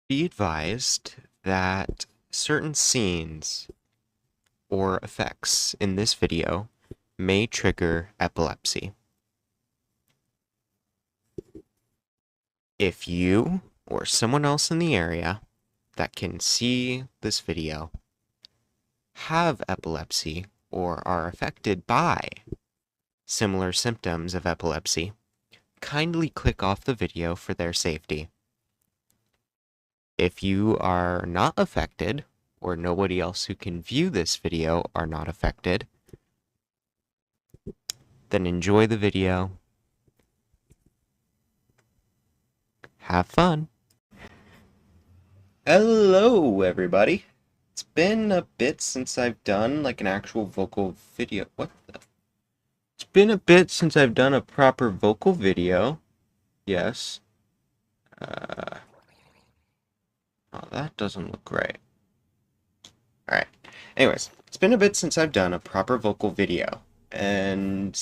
Be advised that certain scenes or effects in this video may trigger epilepsy. If you or someone else in the area that can see this video have epilepsy or are affected by similar symptoms of epilepsy, kindly click off the video for their safety. If you are not affected, or nobody else who can view this video are not affected, then enjoy the video. Have fun. Hello, everybody. It's been a bit since I've done like an actual vocal video. What the? It's been a bit since I've done a proper vocal video. Yes. Oh, that doesn't look right. Alright. Anyways, it's been a bit since I've done a proper vocal video. And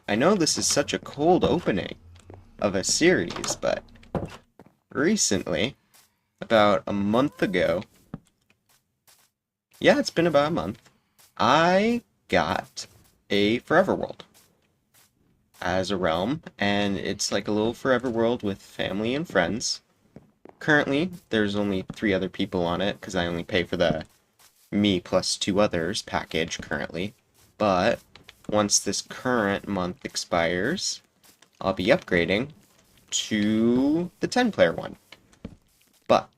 I know this is such a cold opening of a series, but recently, about a month ago, yeah, it's been about a month, I got a Forever World as a realm, and it's like a little Forever World with family and friends. Currently, there's only 3 other people on it, because I only pay for the me plus 2 others package currently. But once this current month expires, I'll be upgrading to the 10-player one. But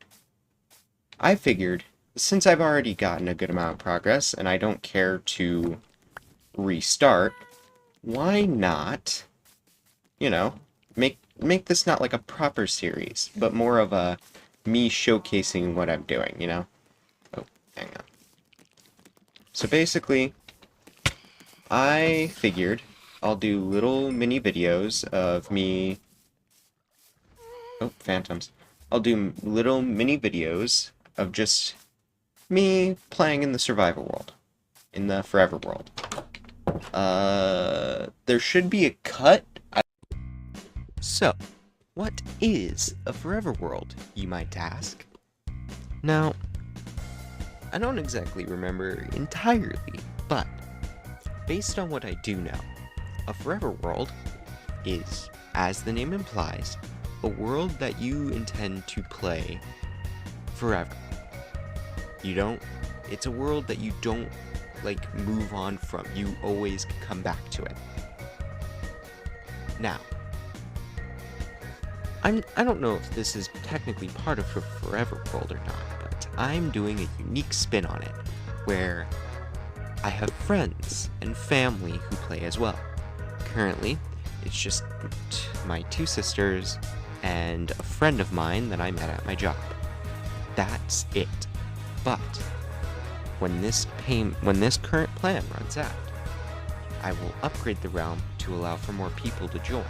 I figured, since I've already gotten a good amount of progress, and I don't care to restart, why not, you know, make this not like a proper series, but more of a me showcasing what I'm doing, you know? Oh, hang on. So basically, I figured I'll do little mini videos of me... Oh, phantoms. I'll do little mini videos of just me playing in the survival world. In the forever world. There should be a cut. So, what is a forever world, you might ask? Now, I don't exactly remember entirely, but based on what I do know, a forever world is, as the name implies, a world that you intend to play forever. It's a world that you don't, like, move on from. You always come back to it. Now, I don't know if this is technically part of a forever world or not, but I'm doing a unique spin on it, where I have friends and family who play as well. Currently, it's just my 2 sisters and a friend of mine that I met at my job. That's it. But when this current plan runs out, I will upgrade the realm to allow for more people to join.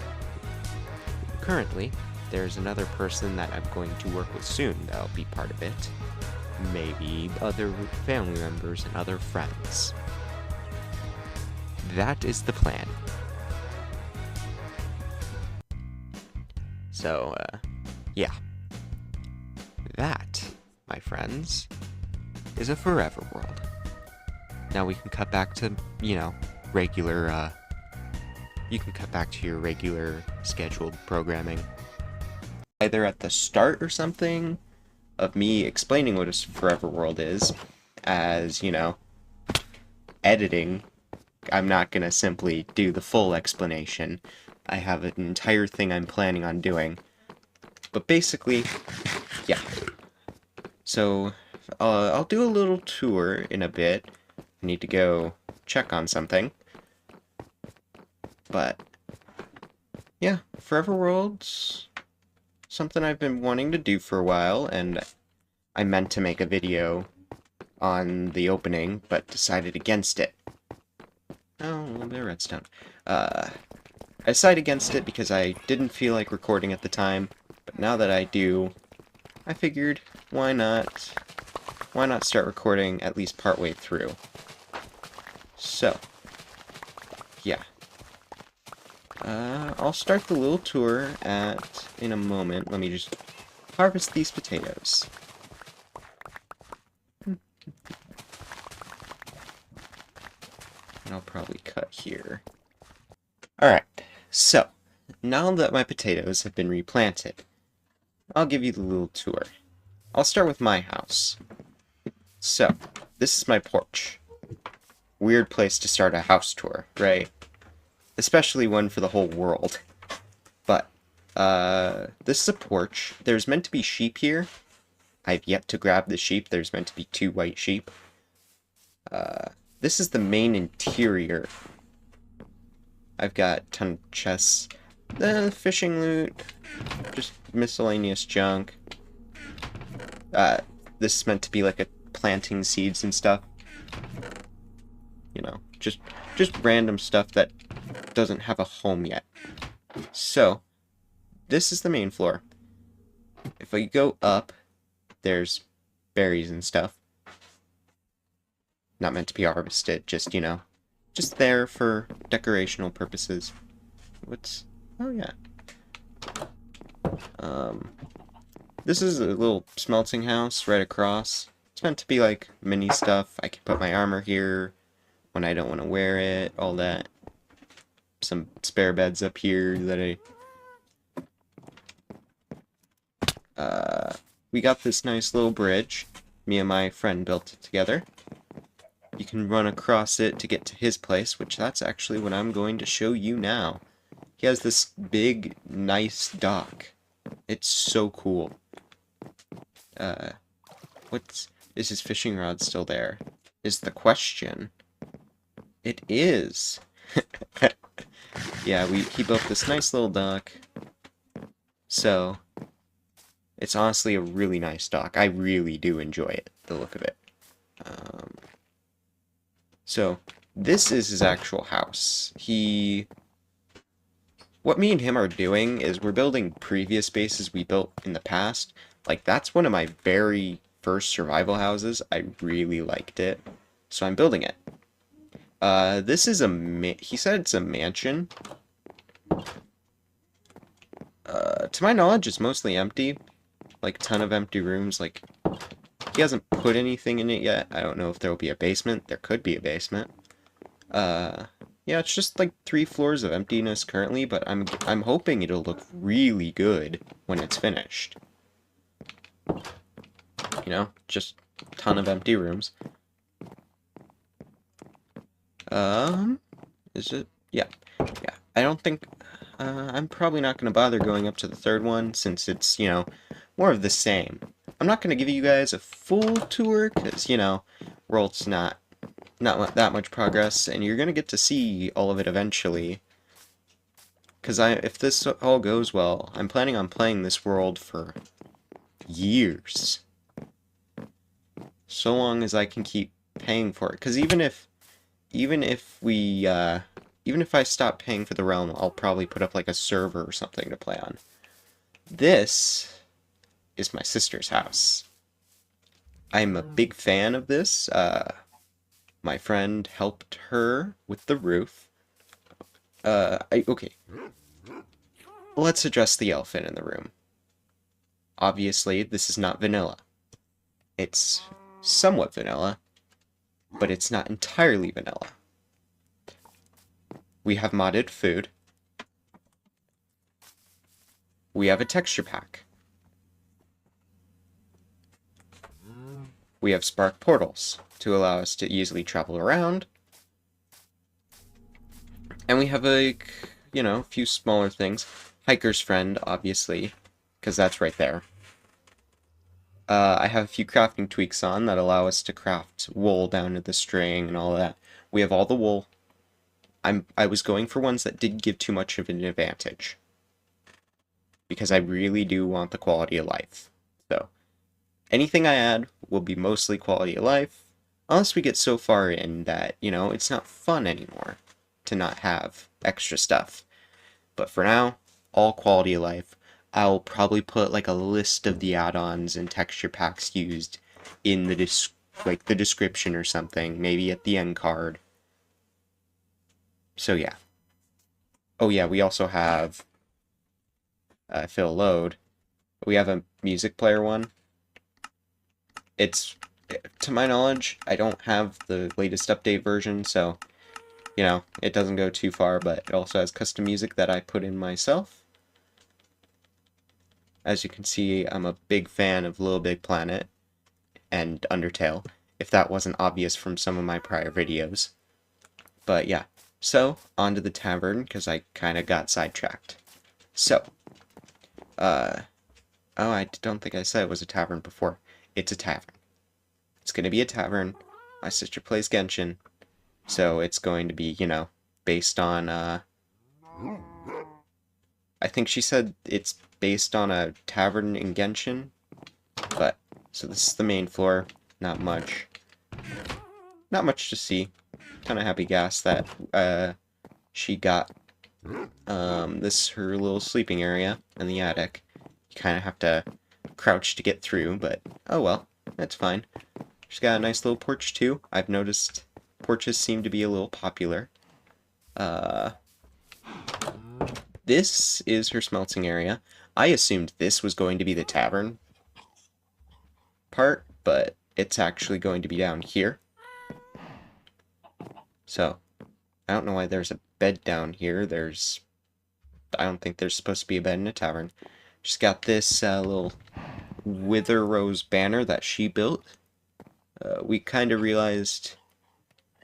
Currently, there's another person that I'm going to work with soon that'll be part of it. Maybe other family members and other friends. That is the plan. So, yeah. That, my friends, is a forever world. Now we can cut back to, regular, you can cut back to your regular scheduled programming. Either at the start or something of me explaining what a forever world is, as, editing. I'm not gonna simply do the full explanation. I have an entire thing I'm planning on doing. But basically, yeah. So, I'll do a little tour in a bit. I need to go check on something. But, yeah, Forever World's something I've been wanting to do for a while, and I meant to make a video on the opening, but decided against it. Oh, a little bit of redstone. I decided against it because I didn't feel like recording at the time, but now that I do, I figured, why not start recording at least partway through. So, yeah. I'll start the little tour in a moment. Let me just harvest these potatoes. And I'll probably cut here. Alright, so, now that my potatoes have been replanted, I'll give you the little tour. I'll start with my house. So, this is my porch. Weird place to start a house tour, right? Especially one for the whole world. But, this is a porch. There's meant to be sheep here. I've yet to grab the sheep. There's meant to be 2 white sheep. This is the main interior. I've got a ton of chests. Fishing loot. Just miscellaneous junk. This is meant to be like a planting seeds and stuff. You know, just random stuff that doesn't have a home yet. So, this is the main floor. If I go up, there's berries and stuff. Not meant to be harvested, just, you know, just there for decorational purposes. Oh yeah. This is a little smelting house right across. It's meant to be like mini stuff. I can put my armor here when I don't want to wear it, all that. Some spare beds up here that we got this nice little bridge. Me and my friend built it together. You can run across it to get to his place, which that's actually what I'm going to show you now. He has this big, nice dock. It's so cool. Is his fishing rod still there? Is the question. It is. Yeah, he built this nice little dock. So, it's honestly a really nice dock. I really do enjoy it, the look of it. So, this is his actual house. What me and him are doing is we're building previous bases we built in the past. Like, that's one of my very first survival houses. I really liked it. So I'm building it. This is he said it's a mansion. To my knowledge, it's mostly empty. Like, ton of empty rooms. Like, he hasn't put anything in it yet. I don't know if there will be a basement. There could be a basement. Yeah, it's just like 3 floors of emptiness currently, but I'm hoping it'll look really good when it's finished. You know, just a ton of empty rooms. Is it? Yeah. Yeah. I don't think, I'm probably not going to bother going up to the 3rd one, since it's, you know, more of the same. I'm not going to give you guys a full tour, because, you know, world's not that much progress, and you're going to get to see all of it eventually. Because if this all goes well, I'm planning on playing this world for years. So long as I can keep paying for it. Because even if I stop paying for the realm, I'll probably put up like a server or something to play on. This is my sister's house. I'm a big fan of this. My friend helped her with the roof. Okay. Let's address the elephant in the room. Obviously, this is not vanilla. It's somewhat vanilla, but it's not entirely vanilla. We have modded food. We have a texture pack. We have spark portals to allow us to easily travel around. And we have, like, you know, a few smaller things. Hiker's friend, obviously, because that's right there. I have a few crafting tweaks on that allow us to craft wool down to the string and all that. We have all the wool. I was going for ones that didn't give too much of an advantage, because I really do want the quality of life. So, anything I add will be mostly quality of life, unless we get so far in that, you know, it's not fun anymore to not have extra stuff. But for now, all quality of life. I'll probably put like a list of the add-ons and texture packs used in the the description or something, maybe at the end card. So yeah. Oh yeah, we also have fill load. We have a music player one. It's, to my knowledge, I don't have the latest update version, so, you know, it doesn't go too far, but it also has custom music that I put in myself. As you can see, I'm a big fan of Little Big Planet and Undertale, if that wasn't obvious from some of my prior videos. But yeah, so, on to the tavern, because I kind of got sidetracked. So, oh, I don't think I said it was a tavern before. It's a tavern. It's going to be a tavern. My sister plays Genshin, so it's going to be, you know, based on, I think she said it's based on a tavern in Genshin, but, so this is the main floor. Not much to see. Kind of happy gas that, she got, this her little sleeping area in the attic. You kind of have to crouch to get through, but, oh well, that's fine. She's got a nice little porch, too. I've noticed porches seem to be a little popular. This is her smelting area. I assumed this was going to be the tavern part, but it's actually going to be down here. So, I don't know why there's a bed down here. I don't think there's supposed to be a bed in a tavern. She's got this little Wither Rose banner that she built. We kind of realized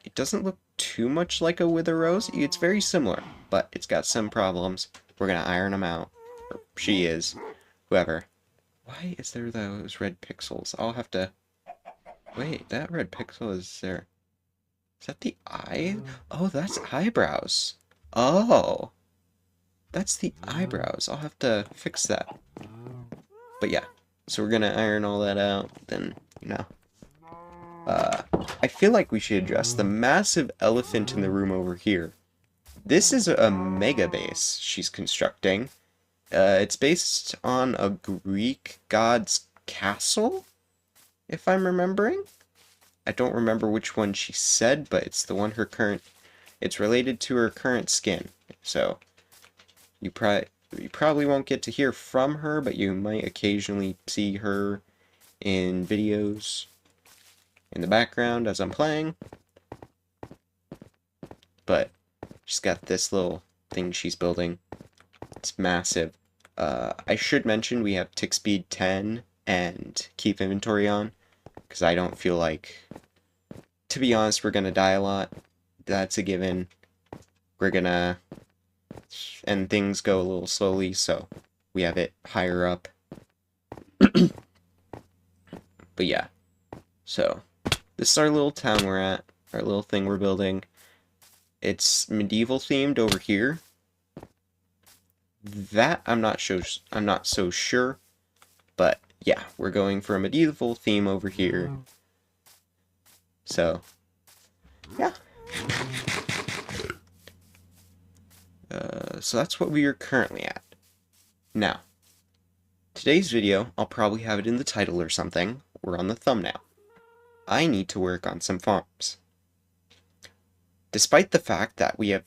it doesn't look too much like a Wither Rose. It's very similar, but it's got some problems. We're going to iron them out. Or she is. Whoever. Why is there those red pixels? I'll have to... Wait, that red pixel is there. Is that the eye? Oh, that's eyebrows. Oh. That's the eyebrows. I'll have to fix that. But yeah. So we're going to iron all that out. Then, you know. I feel like we should address the massive elephant in the room over here. This is a mega base she's constructing. It's based on a Greek god's castle, if I'm remembering. I don't remember which one she said, but it's the one it's related to her current skin. So, you probably won't get to hear from her, but you might occasionally see her in videos in the background as I'm playing. But she's got this little thing she's building. It's massive. I should mention we have tick speed 10 and keep inventory on, because I don't feel like, to be honest, we're gonna die a lot. That's a given. And things go a little slowly, so we have it higher up. But yeah, so this is our little town we're at, our little thing we're building. It's medieval themed over here. That I'm not so sure, but yeah, we're going for a medieval theme over here. So, yeah. So that's what we are currently at. Now, today's video, I'll probably have it in the title or something, or on the thumbnail. I need to work on some farms. Despite the fact that we have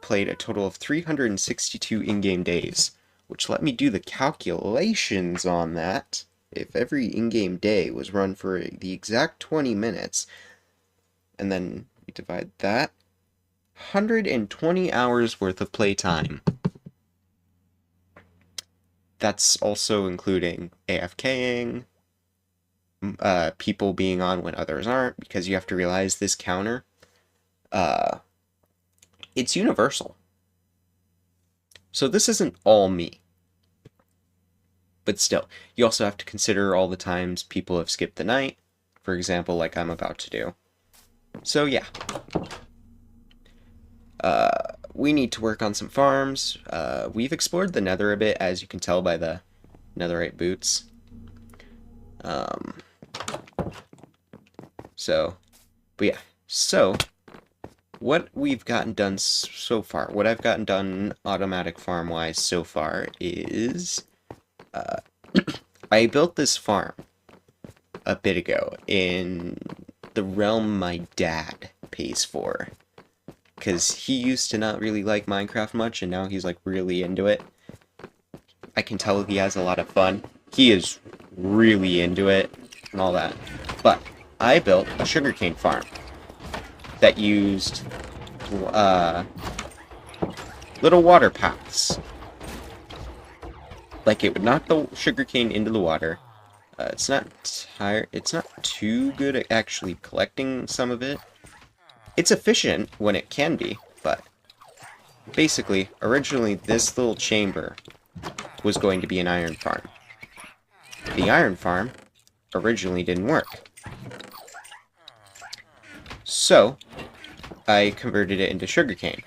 played a total of 362 in-game days, which let me do the calculations on that. If every in-game day was run for the exact 20 minutes, and then we divide that, 120 hours worth of playtime. That's also including AFKing, people being on when others aren't, because you have to realize this counter, it's universal. So this isn't all me. But still, you also have to consider all the times people have skipped the night, for example, like I'm about to do. So yeah. We need to work on some farms. We've explored the nether a bit, as you can tell by the netherite boots. But yeah. So, what we've gotten done so far, what I've gotten done automatic farm-wise so far is, I built this farm a bit ago in the realm my dad pays for. Because he used to not really like Minecraft much, and now he's like really into it. I can tell he has a lot of fun. He is really into it and all that. But I built a sugarcane farm that used little water paths. Like, it would knock the sugarcane into the water. It's not too good at actually collecting some of it. It's efficient when it can be, but basically, originally this little chamber was going to be an iron farm. The iron farm originally didn't work. So, I converted it into sugarcane.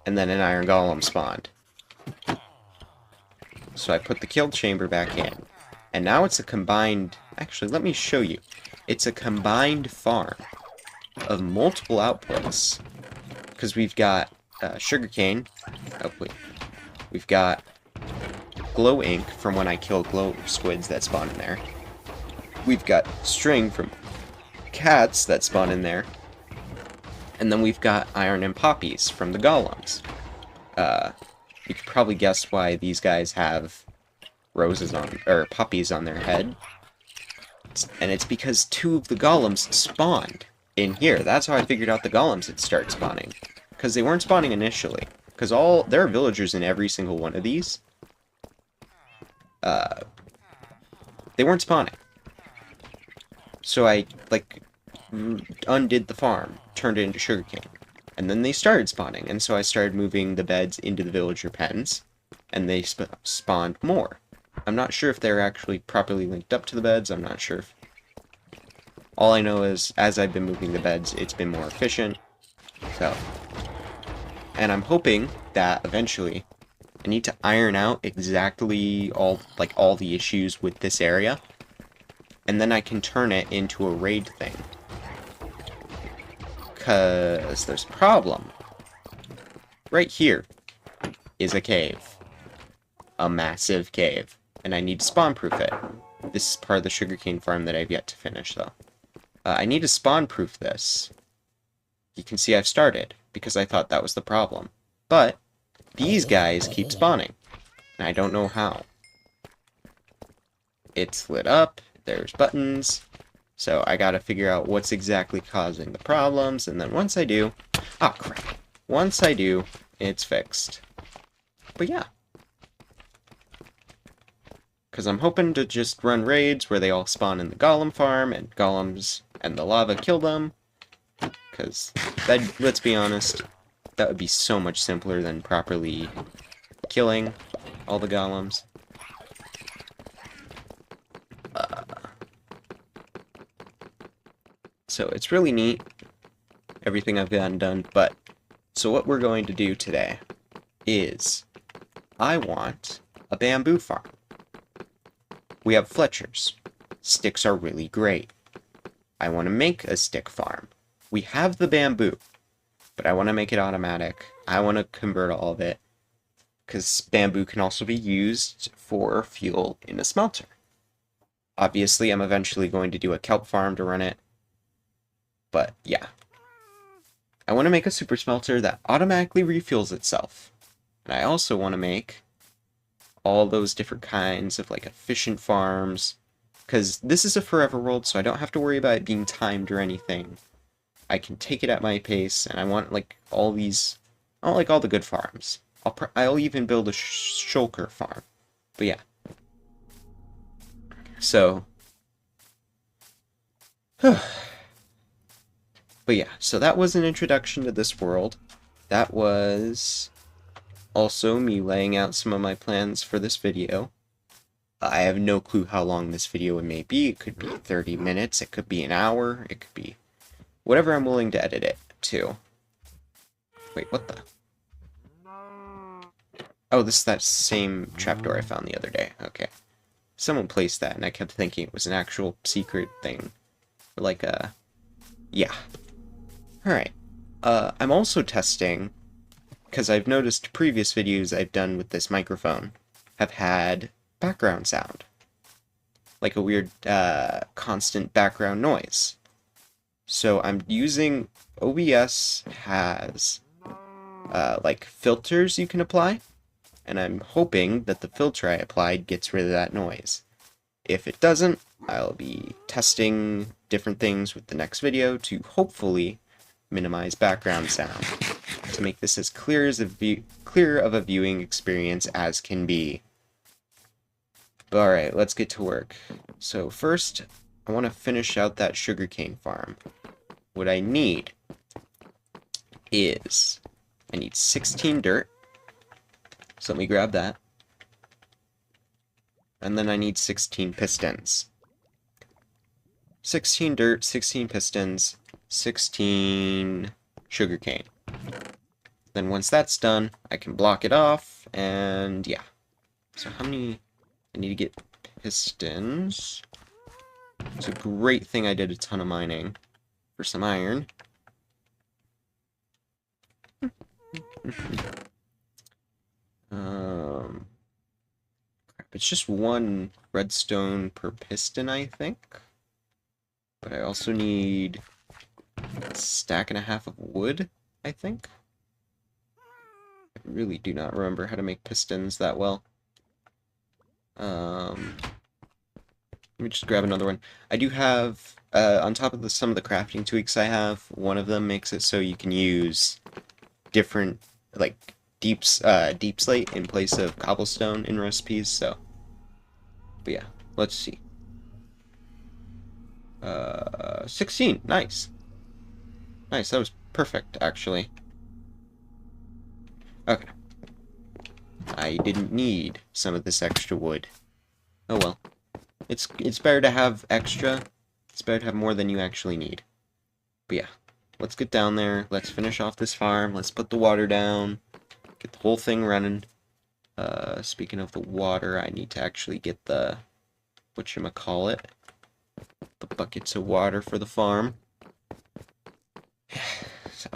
And then an iron golem spawned. So I put the kill chamber back in. And now it's a combined... Actually, let me show you. It's a combined farm of multiple outputs. Because we've got sugarcane. Oh, wait. We've got glow ink from when I kill glow squids that spawn in there. We've got string from cats that spawn in there. And then we've got iron and poppies from the golems. You could probably guess why these guys have roses on, or poppies on their head. And it's because 2 of the golems spawned in here. That's how I figured out the golems had started spawning. Because they weren't spawning initially. Because there are villagers in every single one of these. They weren't spawning. So I, like, undid the farm, turned it into sugarcane. And then they started spawning, and so I started moving the beds into the villager pens, and they spawned more. I'm not sure if they're actually properly linked up to the beds, I'm not sure if... All I know is, as I've been moving the beds, it's been more efficient, so... And I'm hoping that, eventually, I need to iron out exactly all the issues with this area, and then I can turn it into a raid thing. Because there's a problem. Right here is a cave. A massive cave. And I need to spawn-proof it. This is part of the sugarcane farm that I've yet to finish, though. I need to spawn-proof this. You can see I've started, because I thought that was the problem. But these guys keep spawning. And I don't know how. It's lit up. There's buttons. So I gotta figure out what's exactly causing the problems, and then once I do... Oh, crap. Once I do, it's fixed. But yeah. Because I'm hoping to just run raids where they all spawn in the golem farm, and golems and the lava kill them. Because, let's be honest, that would be so much simpler than properly killing all the golems. So it's really neat, everything I've gotten done, but, so what we're going to do today is, I want a bamboo farm. We have Fletchers. Sticks are really great. I want to make a stick farm. We have the bamboo, but I want to make it automatic. I want to convert all of it, because bamboo can also be used for fuel in a smelter. Obviously, I'm eventually going to do a kelp farm to run it. But, yeah. I want to make a super smelter that automatically refuels itself. And I also want to make all those different kinds of, like, efficient farms. Because this is a forever world, so I don't have to worry about it being timed or anything. I can take it at my pace, and I want, like, all these... I want, like, all the good farms. I'll even build a shulker farm. But, yeah. So... But yeah, so that was an introduction to this world. That was also me laying out some of my plans for this video. I have no clue how long this video may be. It could be 30 minutes, it could be an hour, it could be whatever I'm willing to edit it to. Wait, what the? Oh, this is that same trapdoor I found the other day. Okay. Someone placed that, and I kept thinking it was an actual secret thing. Like a... Yeah. Alright, I'm also testing, because I've noticed previous videos I've done with this microphone have had background sound. Like a weird, constant background noise. So I'm using, OBS has, like, filters you can apply, and I'm hoping that the filter I applied gets rid of that noise. If it doesn't, I'll be testing different things with the next video to hopefully minimize background sound to make this as clear of a viewing experience as can be. But alright, let's get to work. So first, I want to finish out that sugarcane farm. What I need is, I need 16 dirt. So let me grab that. And then I need 16 pistons. 16 dirt, 16 pistons, 16 sugarcane. Then once that's done, I can block it off, and yeah. So how many... I need to get pistons. It's a great thing I did a ton of mining for some iron. It's just one redstone per piston, I think. But I also need a stack and a half of wood, I think. I really do not remember how to make pistons that well. Let me just grab another one. I do have, on top of some of the crafting tweaks I have, one of them makes it so you can use different, like, deep slate in place of cobblestone in recipes, so. But yeah, let's see. 16, nice. Nice, that was perfect, actually. Okay. I didn't need some of this extra wood. Oh well. It's better to have extra. It's better to have more than you actually need. But yeah, let's get down there. Let's finish off this farm. Let's put the water down. Get the whole thing running. Speaking of the water, I need to actually get the, whatchamacallit, the buckets of water for the farm. So.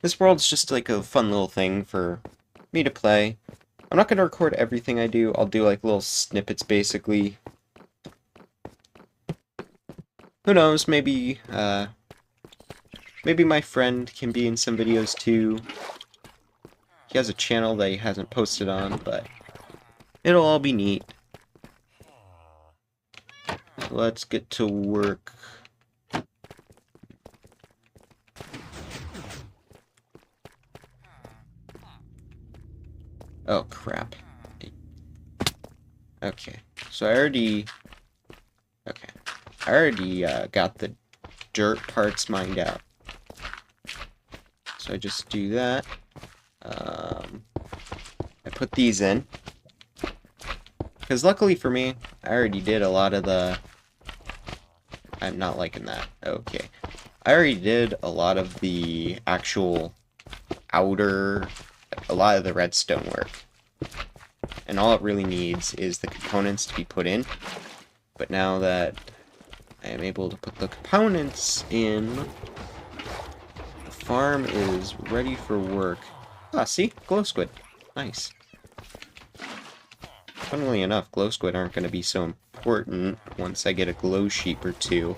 This world's just like a fun little thing for me to play. I'm not going to record everything I do. I'll do like little snippets, basically. Who knows, maybe my friend can be in some videos too. He has a channel that he hasn't posted on, but it'll all be neat. Let's get to work. Oh, crap. Okay, so I already got the dirt parts mined out. So I just do that. I put these in. Because luckily for me, I already did a lot of the... I'm not liking that. Okay. I already did a lot of the actual outer... a lot of the redstone work. And all it really needs is the components to be put in. But now that I am able to put the components in, the farm is ready for work. Ah, see? Glow squid. Nice. Funnily enough, glow squid aren't going to be so important once I get a glow sheep or two.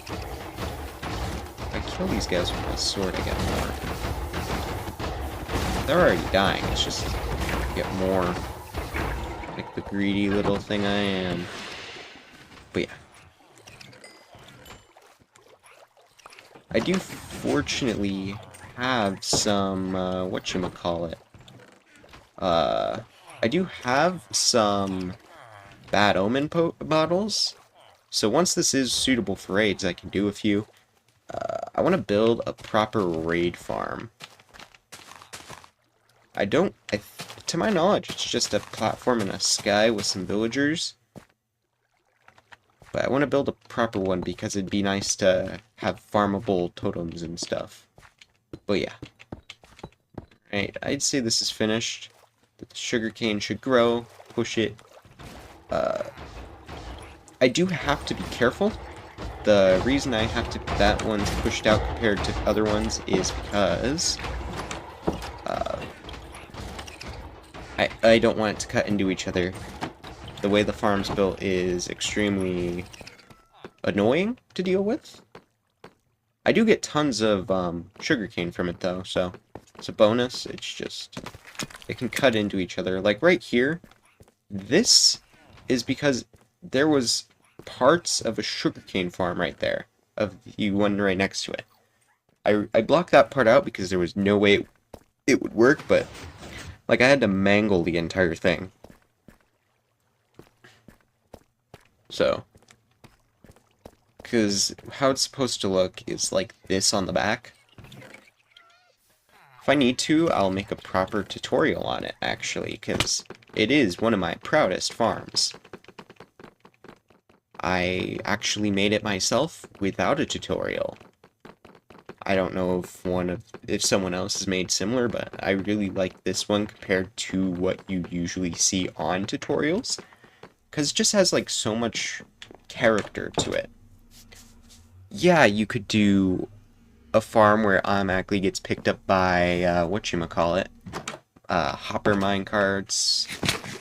If I kill these guys with my sword, I get more. They're already dying, it's just get more. Like the greedy little thing I am. But yeah. I do fortunately have some, whatchamacallit. I do have some bad omen bottles. So once this is suitable for raids, I can do a few. I want to build a proper raid farm. To my knowledge, it's just a platform in a sky with some villagers. But I want to build a proper one because it'd be nice to have farmable totems and stuff. But yeah. Alright, I'd say this is finished. The sugarcane should grow, push it. I do have to be careful. The reason I have to, that one's pushed out compared to other ones is because I don't want it to cut into each other. The way the farm's built is extremely annoying to deal with. I do get tons of sugarcane from it though, so It's a bonus. It's just, it can cut into each other. Like right here, this is because there was parts of a sugarcane farm right there, of the one right next to it. I blocked that part out because there was no way it would work, but like I had to mangle the entire thing. So, because how it's supposed to look is like this on the back. If I need to, I'll make a proper tutorial on it, actually, because it is one of my proudest farms. I actually made it myself without a tutorial. I don't know if someone else has made similar, but I really like this one compared to what you usually see on tutorials, because it just has like so much character to it. Yeah, you could do a farm where it automatically gets picked up by whatchamacallit, hopper minecarts.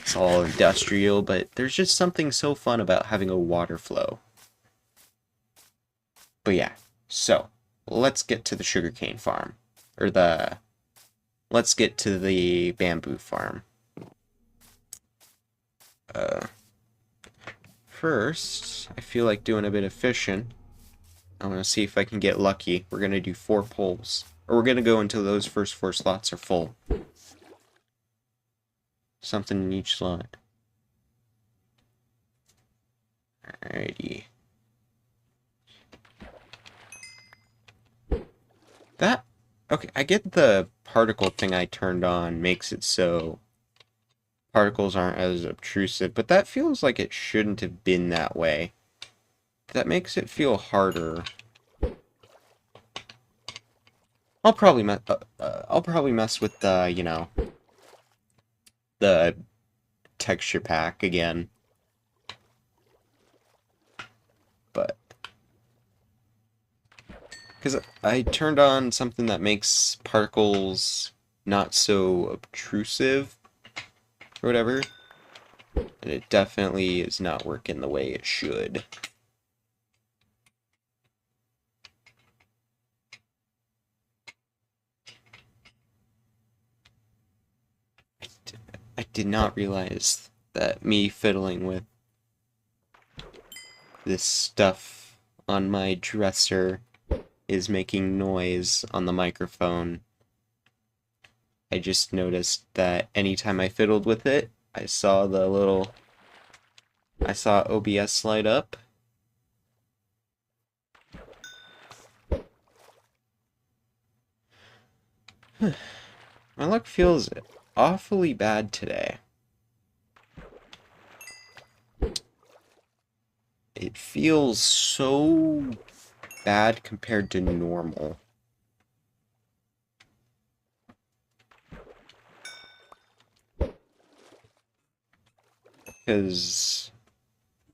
It's all industrial, but there's just something so fun about having a water flow. But yeah, so let's get to the sugarcane farm, or let's get to the bamboo farm. First, I feel like doing a bit of fishing. I'm gonna see if I can get lucky. We're gonna do 4 poles, or we're gonna go until those first 4 slots are full. Something in each slot. Alrighty. That, okay, I get the particle thing I turned on makes it so particles aren't as obtrusive, but that feels like it shouldn't have been that way. That makes it feel harder. I'll probably mess with the, you know, the texture pack again. But because I turned on something that makes particles not so obtrusive or whatever, and it definitely is not working the way it should. I did not realize that me fiddling with this stuff on my dresser is making noise on the microphone. I just noticed that anytime I fiddled with it, I saw OBS light up. My luck feels awfully bad today. It feels so bad compared to normal. Because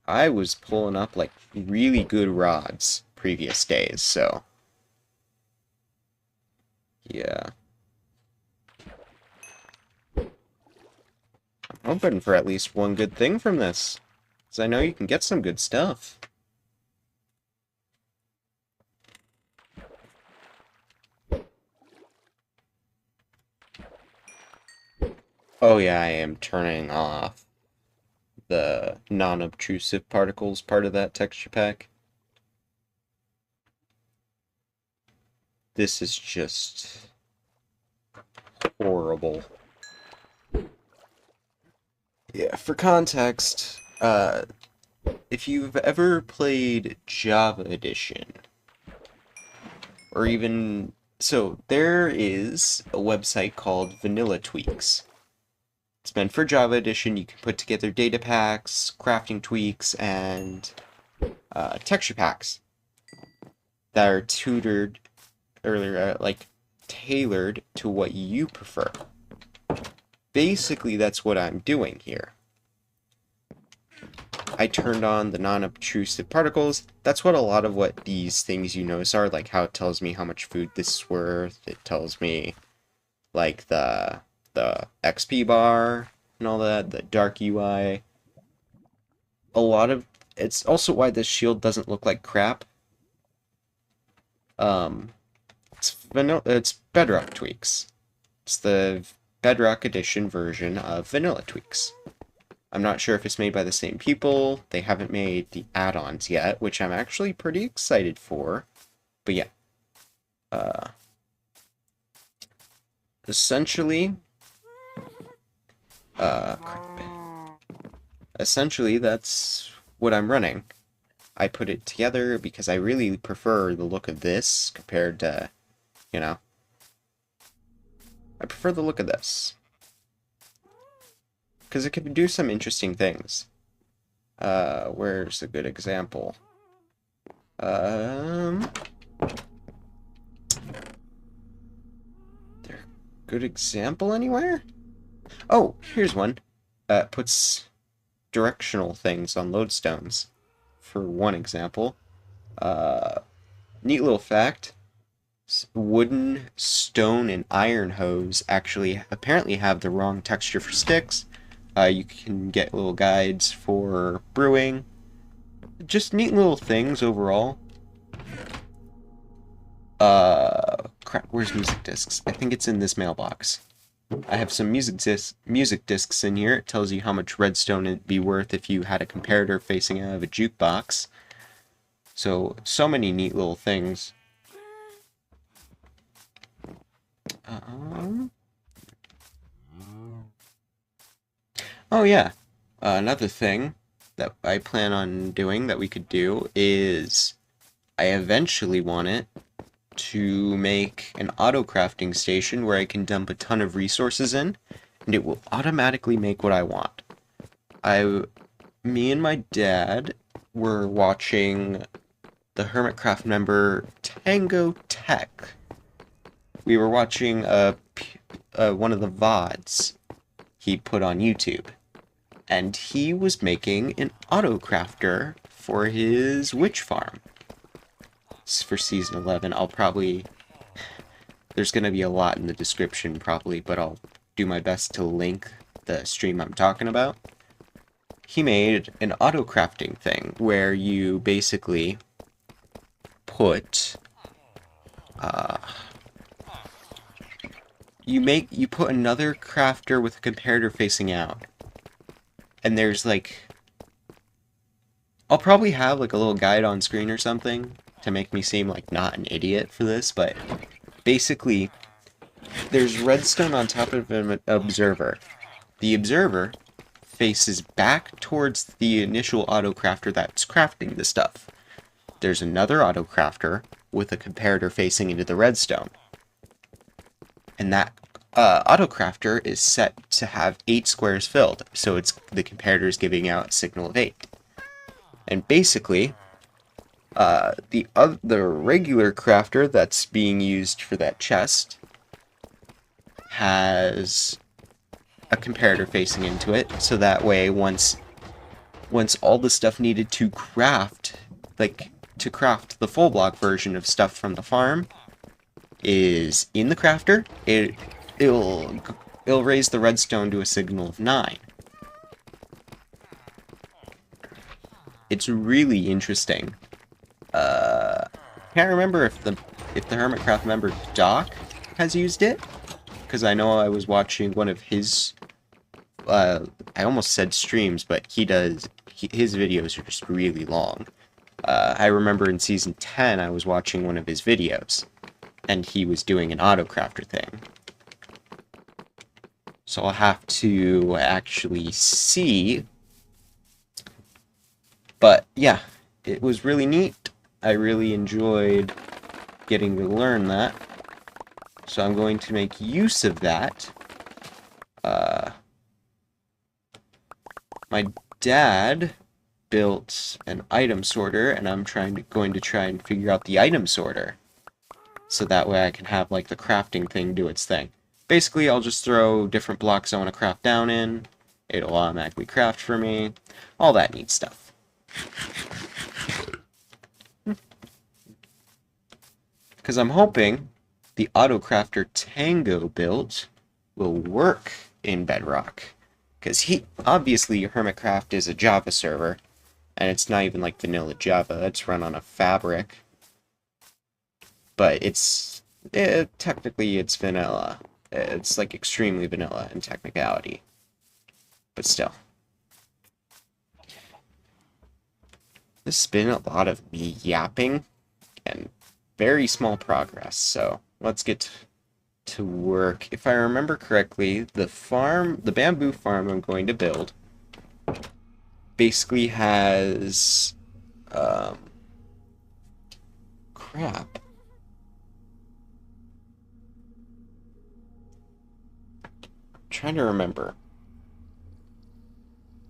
I was pulling up like really good rods previous days, so yeah. I'm hoping for at least one good thing from this, because I know you can get some good stuff. Oh yeah, I am turning off the non-obtrusive particles part of that texture pack. This is just horrible. Yeah, for context, if you've ever played Java Edition, or even, so there is a website called Vanilla Tweaks. It's meant for Java Edition. You can put together data packs, crafting tweaks, and texture packs that are tutored, or like tailored to what you prefer. Basically, that's what I'm doing here. I turned on the non-obtrusive particles. That's what a lot of what these things you notice are, like how it tells me how much food this is worth. It tells me, like, the XP bar and all that, the dark UI. It's also why this shield doesn't look like crap. It's Bedrock Tweaks. It's the Bedrock Edition version of Vanilla Tweaks. I'm not sure if it's made by the same people. They haven't made the add-ons yet, which I'm actually pretty excited for. But yeah. Essentially, that's what I'm running. I put it together because I really prefer the look of this compared to, you know, I prefer the look of this. Because it can do some interesting things. Where's a good example? Good example anywhere? Oh, here's one. Puts directional things on lodestones, for one example. Neat little fact. Wooden, stone, and iron hose actually apparently have the wrong texture for sticks. You can get little guides for brewing. Just neat little things overall. Crap, where's music discs? I think it's in this mailbox. I have some music discs in here. It tells you how much redstone it'd be worth if you had a comparator facing out of a jukebox. So many neat little things. Oh yeah, another thing that I plan on doing that we could do is I eventually want it to make an auto crafting station where I can dump a ton of resources in, and it will automatically make what I want. Me and my dad were watching the Hermitcraft member Tango Tech. We were watching one of the VODs he put on YouTube, and he was making an auto crafter for his witch farm. For season 11, there's going to be a lot in the description probably, but I'll do my best to link the stream I'm talking about. He made an auto crafting thing where you basically put you put another crafter with a comparator facing out, and there's like, I'll probably have like a little guide on screen or something to make me seem like not an idiot for this, but basically there's redstone on top of an observer. The observer faces back towards the initial auto crafter that's crafting the stuff. There's another auto crafter with a comparator facing into the redstone. And that auto crafter is set to have 8 squares filled, so the comparator is giving out a signal of 8. And basically, the regular crafter that's being used for that chest has a comparator facing into it, so that way once all the stuff needed to craft, to craft the full block version of stuff from the farm is in the crafter, it'll raise the redstone to a signal of 9. It's really interesting. Can't remember if the Hermitcraft member Doc has used it, because I know I was watching one of his, I almost said streams, but his videos are just really long. I remember in season 10 I was watching one of his videos, and he was doing an autocrafter thing. So I'll have to actually see. But yeah, it was really neat. I really enjoyed getting to learn that. So I'm going to make use of that. My dad built an item sorter, and I'm going to try and figure out the item sorter. So that way I can have like the crafting thing do its thing. Basically, I'll just throw different blocks I want to craft down in. It'll automatically craft for me. All that neat stuff. Because I'm hoping the autocrafter Tango build will work in Bedrock. Because obviously Hermitcraft is a Java server, and it's not even like vanilla Java, it's run on a fabric. But technically it's vanilla. It's like extremely vanilla in technicality, but still. This has been a lot of me yapping and very small progress, so let's get to work. If I remember correctly, the bamboo farm I'm going to build basically has, crap. I'm trying to remember.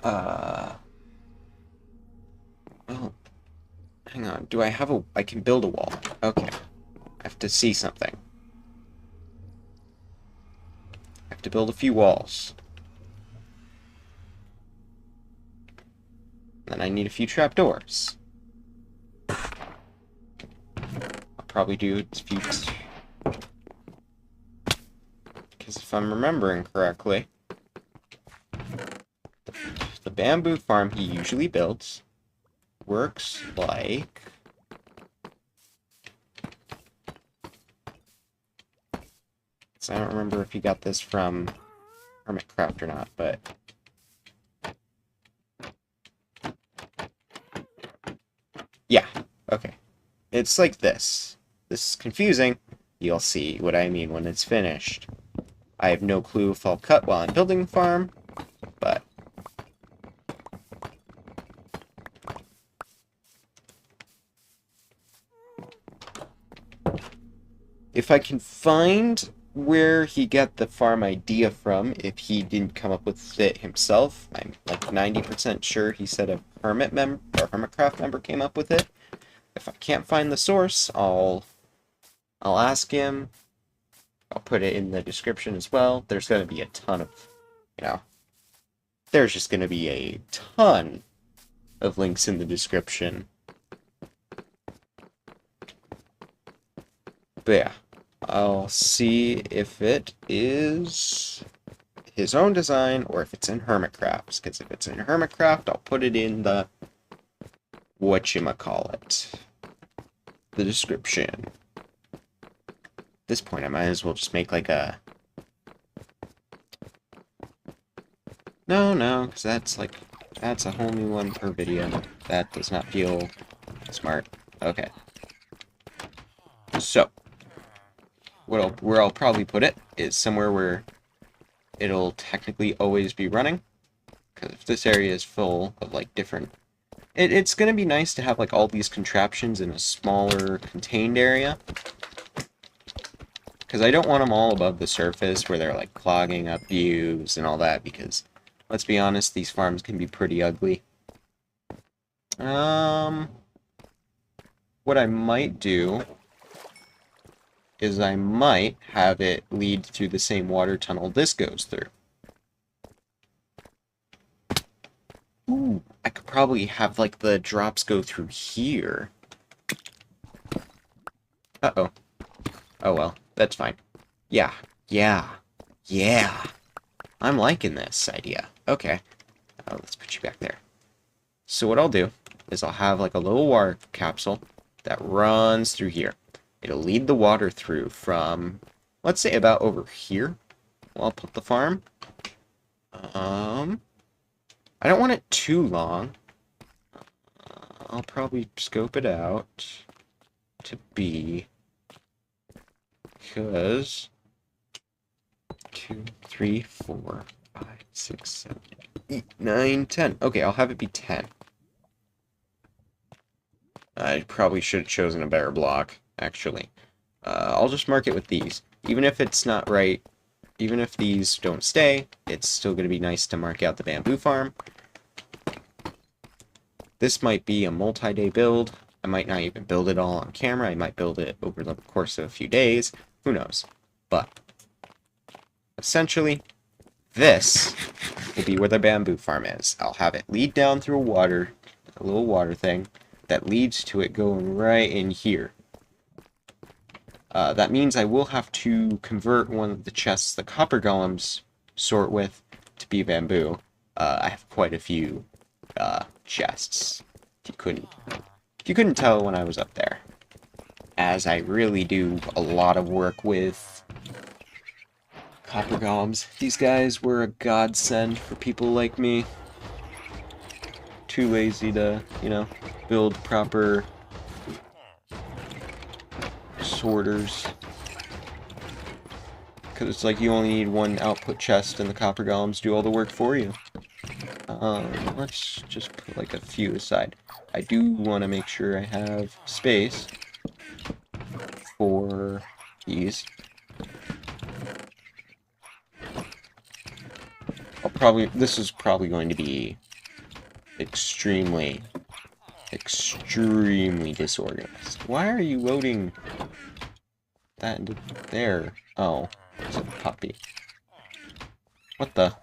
Well, hang on. Do I have I can build a wall. Okay. I have to see something. I have to build a few walls. Then I need a few trapdoors. I'll probably do a few... Because if I'm remembering correctly, the bamboo farm he usually builds works like... So I don't remember if you got this from Hermitcraft or not, but... Yeah, okay. It's like this. This is confusing. You'll see what I mean when it's finished. I have no clue if I'll cut while I'm building the farm, but... If I can find where he got the farm idea from, if he didn't come up with it himself, I'm like 90% sure he said a Hermitcraft member came up with it. If I can't find the source, I'll ask him. I'll put it in the description as well. There's going to be a ton of, there's just going to be a ton of links in the description. But yeah, I'll see if it is his own design or if it's in Hermitcraft's. Because if it's in Hermitcraft, I'll put it in the whatchamacallit, the description. At this point, I might as well just make like a... No, because that's a whole new one per video. That does not feel smart. Okay. So, where I'll probably put it is somewhere where it'll technically always be running. Because if this area is full of like different... It's going to be nice to have like all these contraptions in a smaller contained area. Because I don't want them all above the surface where they're like clogging up views and all that, because let's be honest, these farms can be pretty ugly. What I might do is I might have it lead through the same water tunnel this goes through. Ooh, I could probably have like the drops go through here. Uh-oh. Oh well. That's fine. Yeah. I'm liking this idea. Okay. Let's put you back there. So what I'll do is I'll have like a little water capsule that runs through here. It'll lead the water through from, let's say, about over here. I'll put the farm. I don't want it too long. I'll probably scope it out to be... Because 2, 3, 4, 5, 6, 7, 8, 9, 10. Okay, I'll have it be 10. I probably should have chosen a better block, actually. I'll just mark it with these. Even if it's not right, even if these don't stay, it's still going to be nice to mark out the bamboo farm. This might be a multi-day build. I might not even build it all on camera. I might build it over the course of a few days. Who knows? But essentially, this will be where the bamboo farm is. I'll have it lead down through a little water thing that leads to it going right in here. That means I will have to convert one of the chests the copper golems sort with to be bamboo. I have quite a few chests. If you couldn't tell when I was up there, as I really do a lot of work with Copper golems. These guys were a godsend for people like me. Too lazy to, build proper sorters. Because it's like you only need one output chest and the copper golems do all the work for you. Let's just put like a few aside. I do want to make sure I have space for these. This is probably going to be extremely disorganized. Why are you loading that into there? Oh, it's a puppy. What the?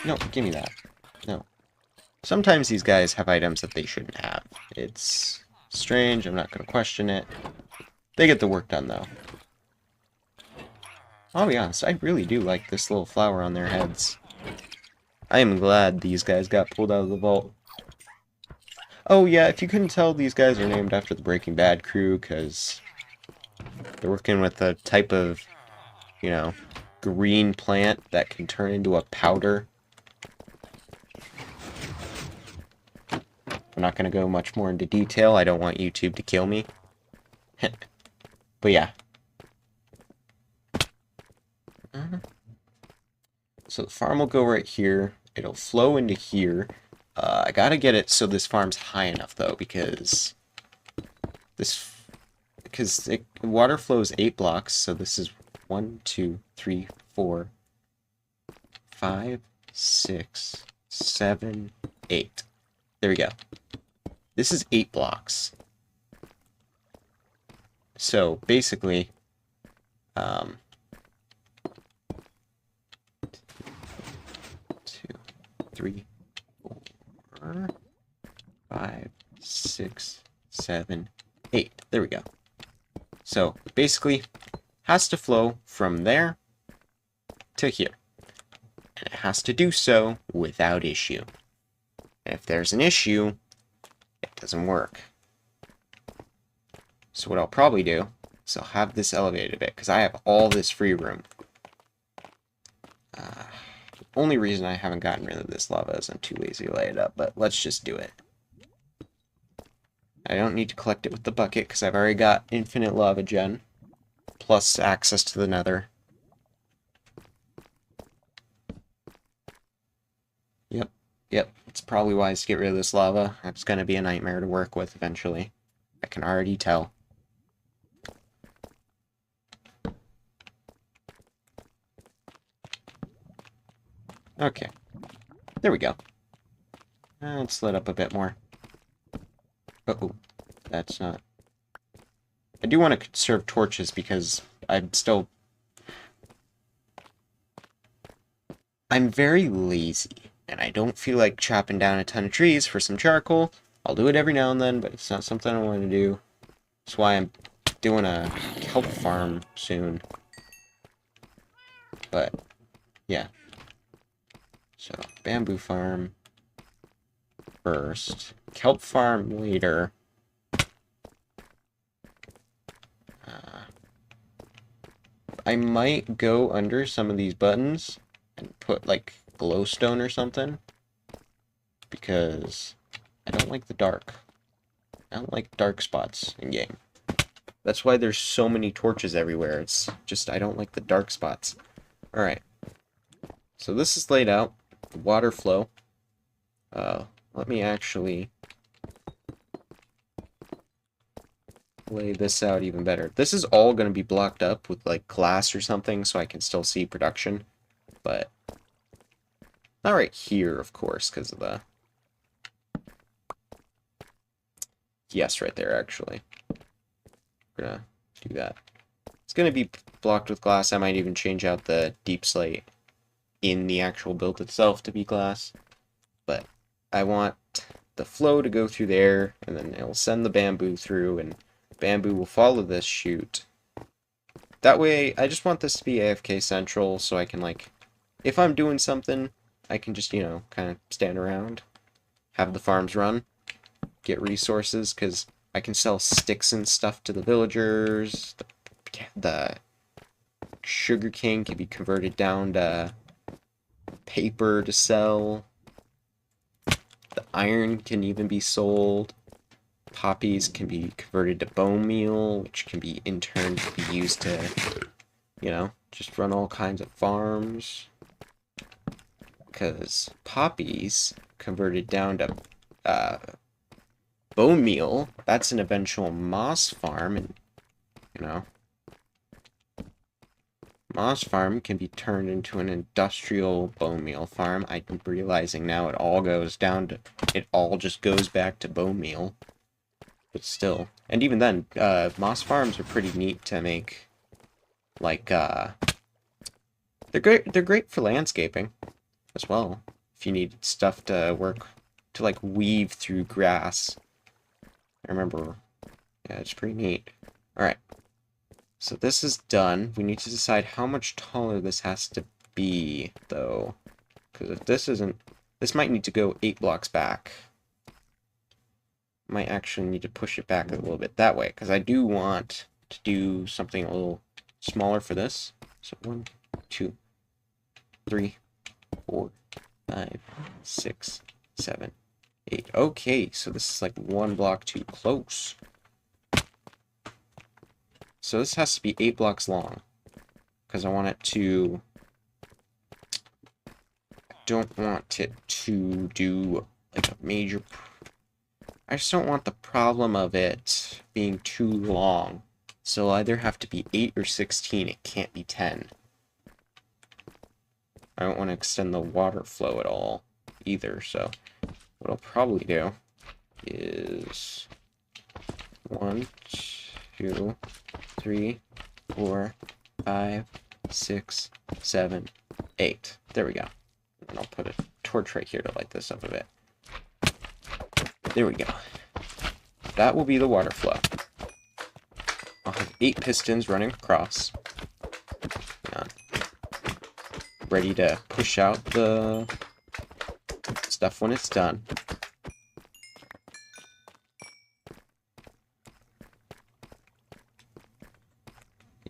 No, give me that. No. Sometimes these guys have items that they shouldn't have. It's strange, I'm not going to question it. They get the work done, though. I'll be honest, I really do like this little flower on their heads. I am glad these guys got pulled out of the vault. Oh yeah, if you couldn't tell, these guys are named after the Breaking Bad crew, because they're working with a type of, green plant that can turn into a powder. I'm not going to go much more into detail. I don't want YouTube to kill me. But yeah. So the farm will go right here. It'll flow into here. I gotta get it so this farm's high enough, though, because water flows 8 blocks, so this is 1, 2, 3, 4, 5, 6, 7, 8. There we go. This is 8 blocks. So basically, 2, 3, 4, 5, 6, 7, 8. There we go. So basically, has to flow from there to here. And it has to do so without issue. And if there's an issue, it doesn't work. So what I'll probably do is I'll have this elevated a bit, because I have all this free room. The only reason I haven't gotten rid of this lava is I'm too lazy to lay it up, but let's just do it. I don't need to collect it with the bucket, because I've already got infinite lava gen, plus access to the nether. Yep, it's probably wise to get rid of this lava. It's going to be a nightmare to work with eventually. I can already tell. Okay. There we go. Let's let up a bit more. Uh-oh. That's not... I do want to conserve torches because I'm very lazy. And I don't feel like chopping down a ton of trees for some charcoal. I'll do it every now and then, but it's not something I want to do. That's why I'm doing a kelp farm soon. But, yeah. So, bamboo farm first. Kelp farm later. I might go under some of these buttons and put, like, glowstone or something, because I don't like the dark. I don't like dark spots in game. That's why there's so many torches everywhere. It's just I don't like the dark spots. Alright. So this is laid out. Water flow. Let me actually lay this out even better. This is all going to be blocked up with like glass or something so I can still see production. But not right here, of course, because of the... Yes, right there, actually. We're gonna do that. It's gonna be blocked with glass. I might even change out the deep slate in the actual build itself to be glass. But I want the flow to go through there, and then it'll send the bamboo through, and bamboo will follow this chute. That way, I just want this to be AFK central, so I can, like, if I'm doing something, I can just, you know, kind of stand around, have the farms run, get resources, because I can sell sticks and stuff to the villagers, the sugarcane can be converted down to paper to sell. The iron can even be sold. Poppies can be converted to bone meal, which can be in turn be used to, you know, just run all kinds of farms. Because poppies converted down to bone meal, that's an eventual moss farm, and you know, moss farm can be turned into an industrial bone meal farm. I'm realizing now it all just goes back to bone meal. But still, and even then, moss farms are pretty neat to make. Like, they're great for landscaping as well. If you need stuff to like weave through grass. I remember, yeah, it's pretty neat. All right, so this is done. We need to decide how much taller this has to be, though, because if this isn't, this might need to go 8 blocks back. Might actually need to push it back a little bit that way, because I do want to do something a little smaller for this. So 1, 2, 3, 4, 5, 6, 7, 8. Okay, so this is like 1 block too close. So this has to be 8 blocks long, because I want it to... I don't want it to do like a major... I just don't want the problem of it being too long. So it'll either have to be 8 or 16. It can't be 10. I don't want to extend the water flow at all either. So what I'll probably do is 1, 2, 3, 4, 5, 6, 7, 8. There we go. And I'll put a torch right here to light this up a bit. There we go. That will be the water flow. I'll have 8 pistons running across. Ready to push out the stuff when it's done.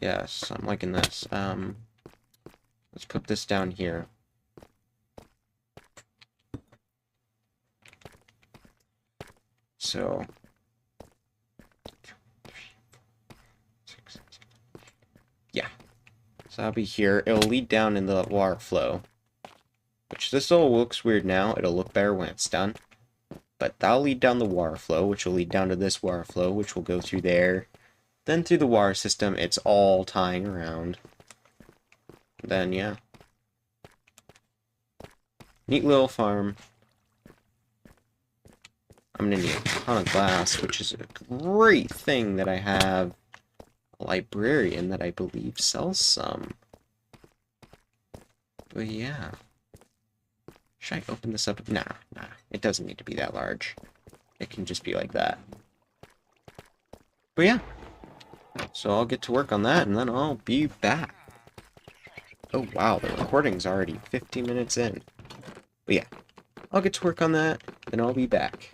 Yes, I'm liking this. Let's put this down here. So, yeah. So I'll be here. It'll lead down in the water flow. Which this all looks weird now. It'll look better when it's done. But that'll lead down the water flow, which will lead down to this water flow, which will go through there. Then through the water system, it's all tying around. Then, yeah. Neat little farm. I'm gonna need a ton of glass, which is a great thing that I have a librarian that I believe sells some. But yeah. Should I open this up? Nah. It doesn't need to be that large. It can just be like that. But yeah. So I'll get to work on that, and then I'll be back. Oh wow, the recording's already 50 minutes in. But yeah. I'll get to work on that, then I'll be back.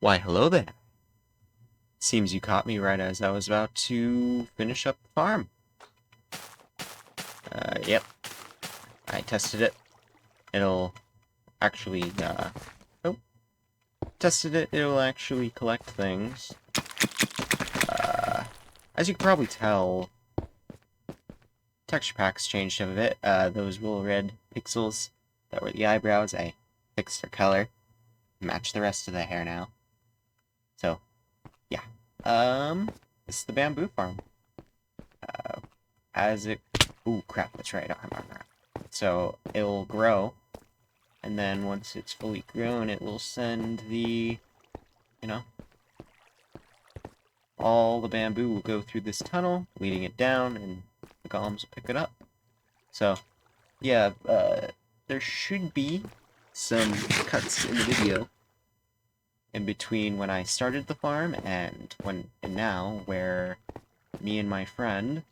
Why, hello there. Seems you caught me right as I was about to finish up the farm. Yep. I tested it. It'll actually, oh. Tested it, it'll actually collect things. As you can probably tell, texture packs changed a bit. Those little red pixels that were the eyebrows, I fixed their color. Match the rest of the hair now. So, yeah. This is the bamboo farm. As it... Ooh, crap, that's right, I don't have armor. So, it'll grow, and then once it's fully grown, it will send the, you know, all the bamboo will go through this tunnel, leading it down, and the golems will pick it up. So, yeah, there should be some cuts in the video in between when I started the farm and now, where me and my friend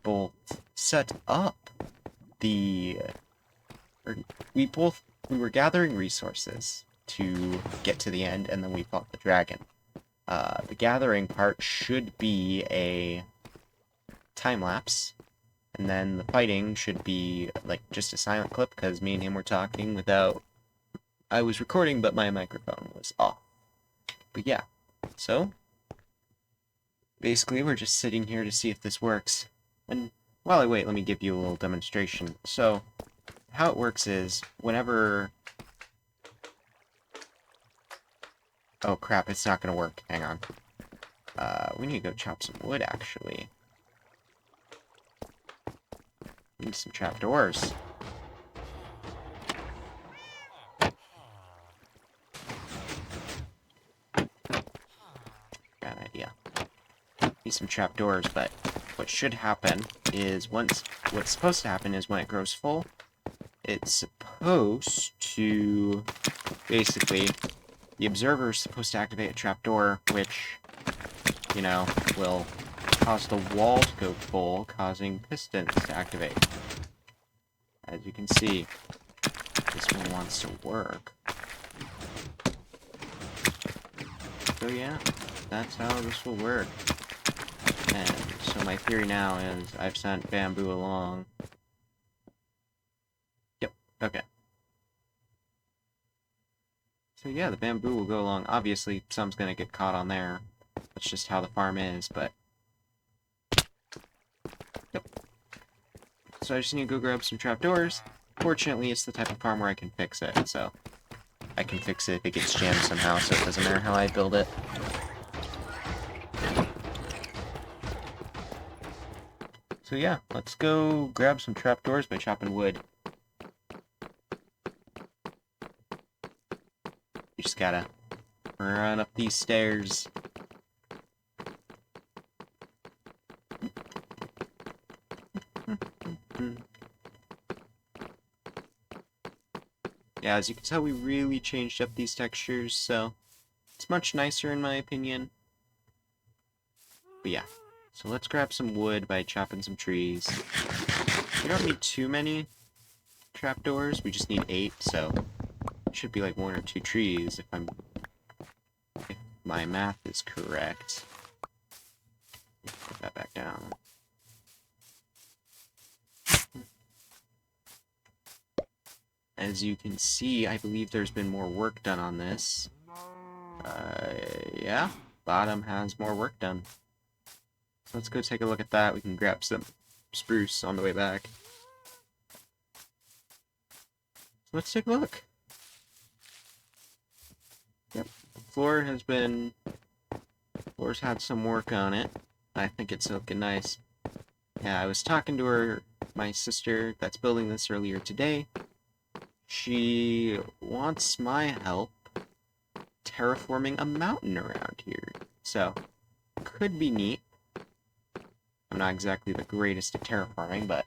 both set up the... we were gathering resources to get to the end, and then we fought the dragon. The gathering part should be a time-lapse, and then the fighting should be, like, just a silent clip, because me and him were talking without... I was recording, but my microphone was off. But yeah, so... basically, we're just sitting here to see if this works. And while I wait, let me give you a little demonstration. So, how it works is, whenever... oh crap, it's not gonna work. Hang on. We need to go chop some wood, actually. Need some trapdoors. Bad idea. Need some trapdoors, but what should happen is what's supposed to happen is when it grows full, it's supposed to basically the observer is supposed to activate a trapdoor, which, you know, will cause the wall to go full, causing pistons to activate. As you can see, this one wants to work. So yeah, that's how this will work. And so my theory now is I've sent bamboo along. Yep, okay. So yeah, the bamboo will go along. Obviously, some's gonna get caught on there. That's just how the farm is, but... yep. So I just need to go grab some trapdoors. Fortunately, it's the type of farm where I can fix it, so... I can fix it if it gets jammed somehow, so it doesn't matter how I build it. So yeah, let's go grab some trapdoors by chopping wood. You just gotta run up these stairs. Yeah, as you can tell, we really changed up these textures, so it's much nicer in my opinion. But yeah, so let's grab some wood by chopping some trees. We don't need too many trapdoors, we just need 8, so it should be like 1 or 2 trees if my math is correct. Put that back down. As you can see, I believe there's been more work done on this. Yeah, bottom has more work done. So let's go take a look at that. We can grab some spruce on the way back. So let's take a look. Yep, the floor's had some work on it. I think it's looking nice. Yeah, I was talking to my sister that's building this earlier today. She wants my help terraforming a mountain around here. So, could be neat. I'm not exactly the greatest at terraforming, but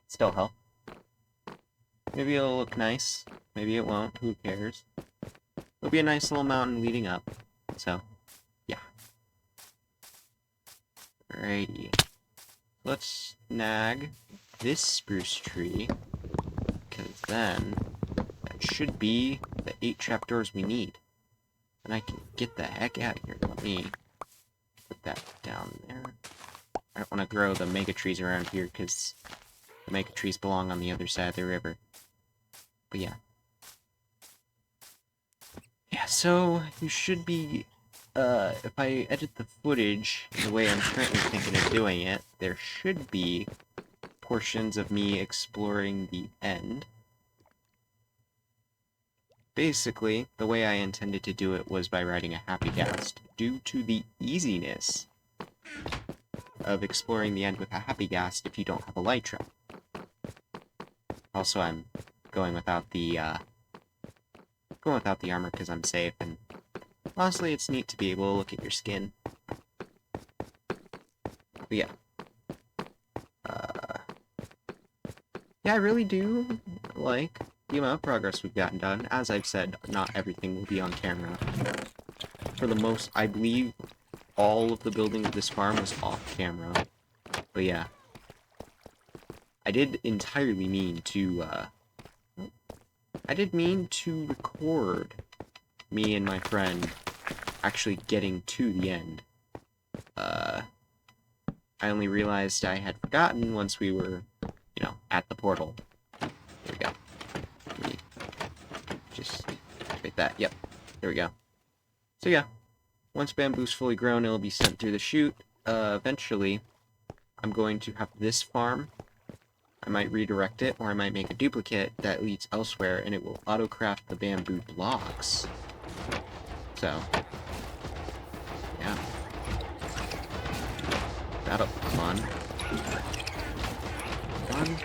still help. Maybe it'll look nice. Maybe it won't. Who cares? It'll be a nice little mountain leading up. So, yeah. Alrighty. Let's snag this spruce tree. Because then, that should be the 8 trapdoors we need. And I can get the heck out of here. Let me put that down there. I don't want to grow the mega trees around here, because the mega trees belong on the other side of the river. But yeah. Yeah, so you should be... if I edit the footage the way I'm currently thinking of doing it, there should be portions of me exploring the end. Basically, the way I intended to do it was by writing a happy ghast, due to the easiness of exploring the end with a happy ghast if you don't have a light trap. Also, I'm going without the armor because I'm safe, and honestly, it's neat to be able to look at your skin. But yeah. Yeah, I really do like the amount of progress we've gotten done. As I've said, not everything will be on camera. For the most, I believe all of the building of this farm was off camera. But yeah. I did entirely mean to, I did mean to record me and my friend actually getting to the end. I only realized I had forgotten once we were, you know, at the portal. There we go. Let me just activate that. Yep. There we go. So yeah, once bamboo's fully grown, it'll be sent through the chute. Eventually, I'm going to have this farm. I might redirect it, or I might make a duplicate that leads elsewhere, and it will auto-craft the bamboo blocks. So, yeah. That'll be fun.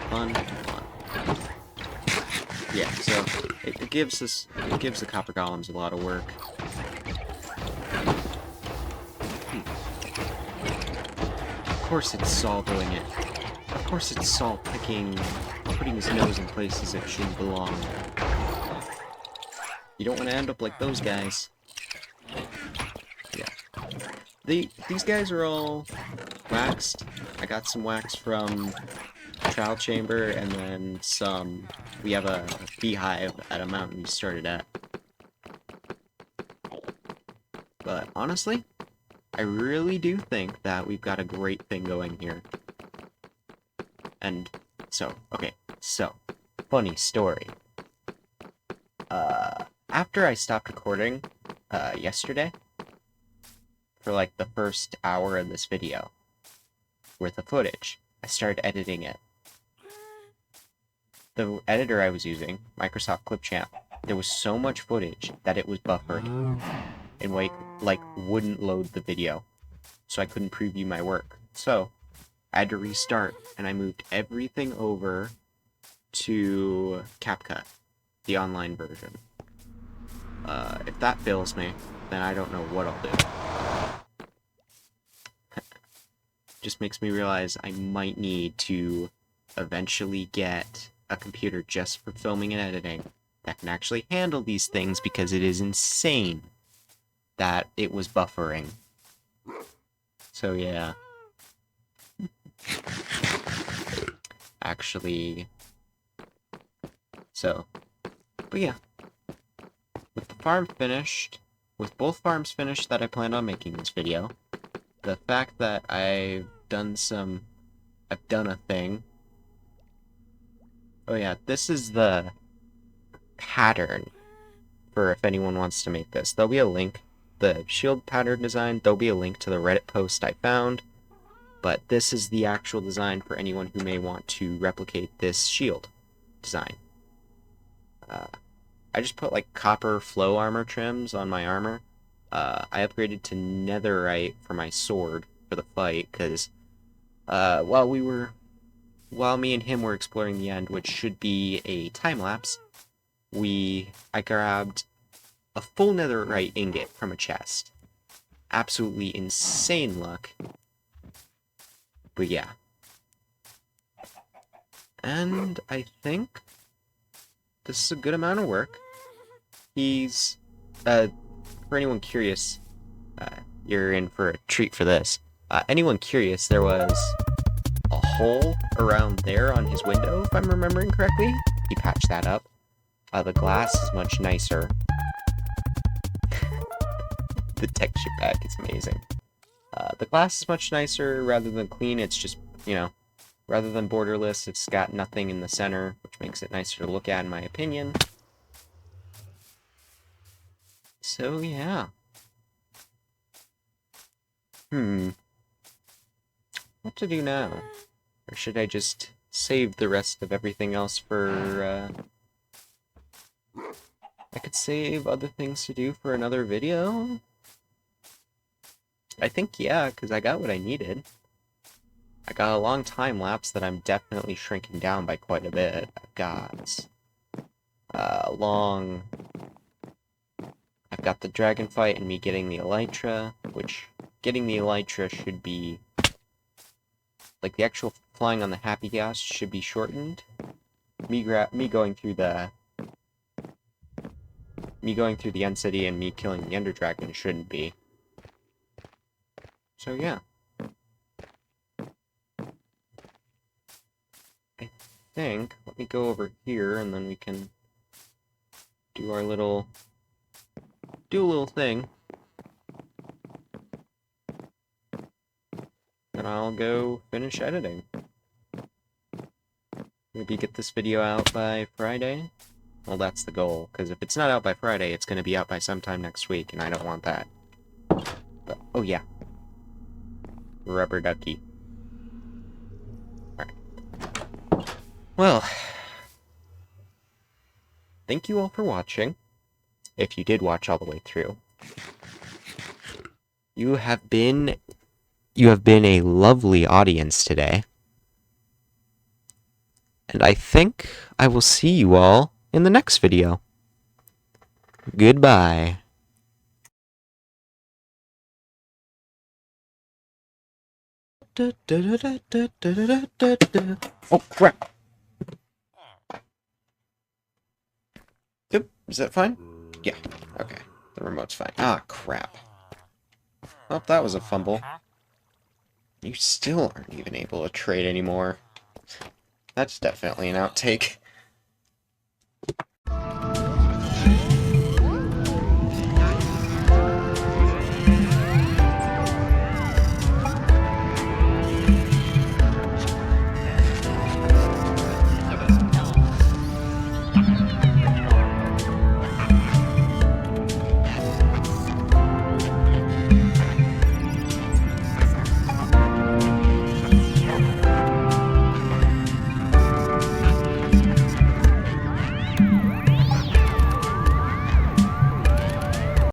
Fun. Yeah, so it gives the copper golems a lot of work. Of course it's Saul doing it. Of course it's Saul putting his nose in places it shouldn't belong. You don't want to end up like those guys. Yeah. These guys are all waxed. I got some wax from trial chamber, and then some. We have a beehive at a mountain we started at. But honestly, I really do think that we've got a great thing going here. And so, okay, so funny story. After I stopped recording yesterday for like the first hour of this video worth of footage, I started editing it. The editor I was using, Microsoft Clipchamp, there was so much footage that it was buffered and like wouldn't load the video, so I couldn't preview my work. So I had to restart, and I moved everything over to CapCut, the online version. If that fails me, then I don't know what I'll do. Just makes me realize I might need to eventually get a computer just for filming and editing that can actually handle these things, because it is insane that it was buffering. So yeah. Actually, so, but yeah, with the farm finished, with both farms finished that I planned on making this video, the fact that I've done a thing. Oh yeah, this is the pattern for if anyone wants to make this. There'll be a link, the shield pattern design, there'll be a link to the Reddit post I found. But this is the actual design for anyone who may want to replicate this shield design. I just put like copper flow armor trims on my armor. I upgraded to netherite for my sword for the fight, because while me and him were exploring the end, which should be a time lapse, I grabbed a full netherite ingot from a chest. Absolutely insane luck. But yeah. And I think this is a good amount of work. He's, for anyone curious, you're in for a treat for this. Anyone curious, there was a hole around there on his window, if I'm remembering correctly. He patched that up. The glass is much nicer. The texture pack is amazing. The glass is much nicer rather than clean. It's just, you know, rather than borderless, it's got nothing in the center, which makes it nicer to look at, in my opinion. So, yeah. What to do now? Or should I just save the rest of everything else for, I could save other things to do for another video? I think, yeah, because I got what I needed. I got a long time lapse that I'm definitely shrinking down by quite a bit. I've got I've got the dragon fight and me getting the elytra, which getting the elytra should be like the actual flying on the happy gas should be shortened. Me going through the end city and me killing the Ender Dragon shouldn't be. So yeah. I think, let me go over here and then we can do our little, thing. And I'll go finish editing. Maybe get this video out by Friday? Well, that's the goal, because if it's not out by Friday, it's going to be out by sometime next week, and I don't want that. But, oh yeah. Rubber ducky. Alright. Well, thank you all for watching, if you did watch all the way through. You have been a lovely audience today. And I think I will see you all in the next video. Goodbye. Oh, crap. Yep, is that fine? Yeah, okay. The remote's fine. Ah, crap. Well, that was a fumble. You still aren't even able to trade anymore. That's definitely an outtake.